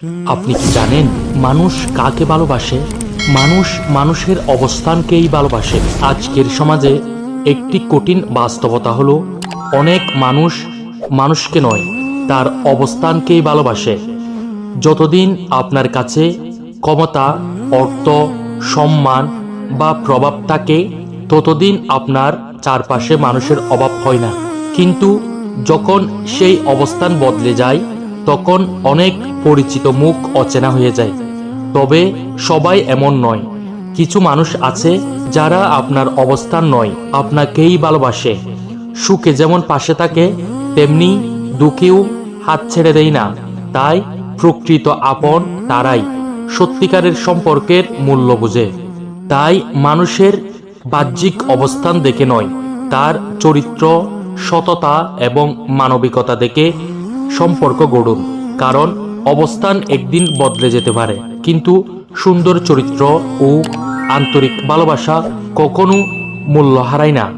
আপনি কি জানেন মানুষ কাকে ভালোবাসে? মানুষ মানুষের অবস্থানকেই ভালোবাসে। আজকের সমাজে একটি কঠিন বাস্তবতা হলো অনেক মানুষ মানুষকে নয়, তার অবস্থানকেই ভালোবাসে। যতদিন আপনার কাছে ক্ষমতা, অর্থ, সম্মান বা প্রভাব থাকে, ততদিন আপনার চারপাশে মানুষের অভাব হয় না। কিন্তু যখন সেই অবস্থান বদলে যায়, তখন অনেক পরিচিত মুখ অচেনা হয়ে যায়। তবে সবাই এমন নয়। কিছু মানুষ আছে যারা আপনার অবস্থান নয়, আপনাকেই ভালোবাসে। সুখে যেমন পাশে থাকে, তেমনি দুঃখেও হাত ছেড়ে দেয় না। তাই প্রকৃত আপন তারাই সত্যিকারের সম্পর্কের মূল্য বোঝে। তাই মানুষের বাহ্যিক অবস্থান দেখে নয়, তার চরিত্র, সততা এবং মানবিকতা দেখে সম্পর্ক গড়ুন। কারণ অবস্থান একদিন বদলে যেতে পারে, কিন্তু সুন্দর চরিত্র ও আন্তরিক ভালোবাসা কখনো মূল্য হারায় না।